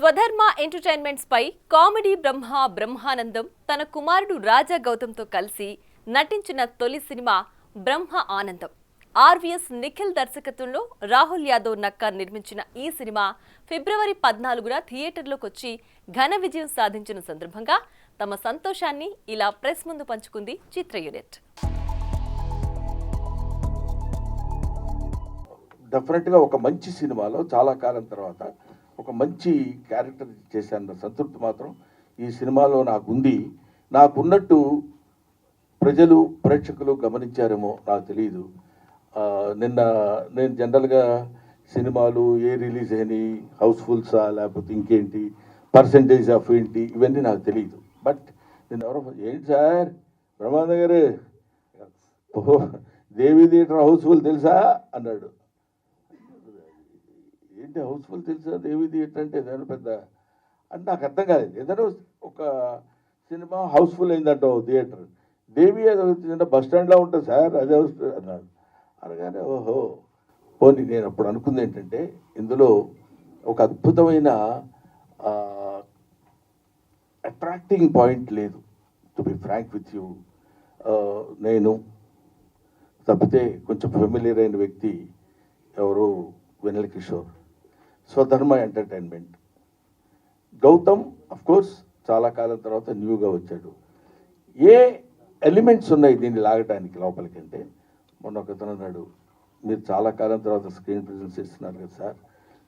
స్వధర్మ entertainments పై comedy Brahmanandam తన కుమారుడు రాజా గౌతమ్తో కలిసి నటించిన తొలి సినిమా బ్రహ్మ ఆనందం. ఆర్వీఎస్ నిఖిల్ దర్శకత్వంలో రాహుల్ యాదవ్ నక్కా నిర్మించిన ఈ సినిమా ఫిబ్రవరి 14న థియేటర్లోకి వచ్చి ఘన విజయం సాధించిన సందర్భంగా తమ సంతోషాన్ని ఇలా ప్రెస్ ముందు పంచుకుంది చిత్ర యూనిట్. డెఫినెట్గా ఒక మంచి సినిమాలో చాలా కాలం తర్వాత ఒక మంచి క్యారెక్టర్ చేశాను. సంతృప్తి మాత్రం ఈ సినిమాలో నాకుంది. నాకున్నట్టు ప్రజలు ప్రేక్షకులు గమనించారేమో నాకు తెలియదు. నిన్న నేను జనరల్గా సినిమాలు ఏ రిలీజ్ అయినాయి, హౌస్ఫుల్సా లేకపోతే ఇంకేంటి, పర్సంటేజ్ ఆఫ్ ఏంటి, ఇవన్నీ నాకు తెలియదు. బట్ నేను ఎవరో ఏంటి సార్ బ్రహ్మానంద గారు దేవి థియేటర్ హౌస్ఫుల్ తెలుసా అన్నాడు. ఏంటి హౌస్ఫుల్ తెలుసా, దేవి థియేటర్ అంటే ఏదైనా పెద్ద అంటే నాకు అర్థం కాలేదు. ఏదైనా ఒక సినిమా హౌస్ఫుల్ అయిందంటావు థియేటర్, దేవి అది బస్ స్టాండ్లో ఉంటుంది సార్ అదే హౌస్ఫుల్ అన్నాడు. అనగానే ఓహో పోనీ నేను అప్పుడు అనుకుంది ఏంటంటే ఇందులో ఒక అద్భుతమైన అట్రాక్టింగ్ పాయింట్ లేదు. To be frank with you, నేను తప్పితే కొంచెం ఫెమిలియర్ అయిన వ్యక్తి ఎవరు వెన్నెల కిషోర్, స్వధర్మ ఎంటర్టైన్మెంట్. గౌతమ్ అఫ్కోర్స్ చాలా కాలం తర్వాత న్యూగా వచ్చాడు. ఏ ఎలిమెంట్స్ ఉన్నాయి దీన్ని లాగటానికి లోపలికి అంటే, మొన్న ఒకతను అన్నాడు మీరు చాలా కాలం తర్వాత స్క్రీన్ ప్రెజెన్స్ ఇస్తున్నారు కదా సార్,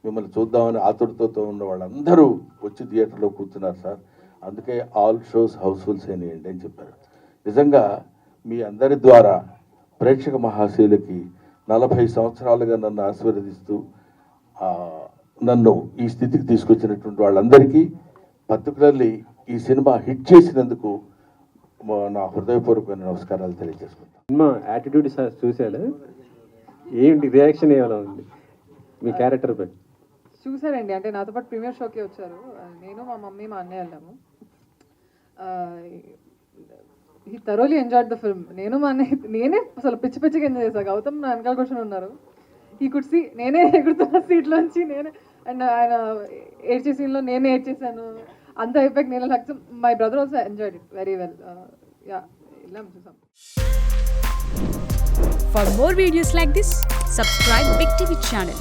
మిమ్మల్ని చూద్దామని ఆతురతతో ఉన్న వాళ్ళందరూ వచ్చి థియేటర్లో కూర్చున్నారు సార్, అందుకే ఆల్ షోస్ హౌస్ఫుల్స్ అయినాయండి అని చెప్పారు. నిజంగా మీ అందరి ద్వారా ప్రేక్షక మహాశయులకి 40 సంవత్సరాలుగా నన్ను ఆశీర్వదిస్తూ నన్ను ఈ స్థితికి తీసుకొచ్చినటువంటి వాళ్ళందరికీ, పర్టికులర్లీ ఈ సినిమా హిట్ చేసినందుకు నా హృదయపూర్వకమైన నమస్కారాలు తెలియజేసుకుంటాను. సినిమా యాటిట్యూడ్ చూశాడు, ఏంటి రియాక్షన్ ఏమైనా ఉంది మీ క్యారెక్టర్ పై? చూసారండి, అంటే నాతో పాటు ప్రీమియర్ షోకి వచ్చారు. నేను మా మమ్మీ మా అన్నయ్య వెళ్ళాము. He thoroughly enjoyed the film. నేను మా అన్నయ్య నేనే అసలు పిచ్చి పిచ్చిగా ఎంజాయ్ చేశాను. గౌతమ్ నా వెనకాల కూర్చొని ఉన్నారు. ఈ కుడ్ సీ నేనే ఎగురుతున్న సీట్లోంచి నేనే, అండ్ ఆయన ఏడ్చే సీన్లో నేనే ఏడ్చేసాను. అంత అయిపోయాక నేను like my brother also enjoyed it very well. Yeah ఇలా చూసాం. For more videos like this, subscribe Big TV channel.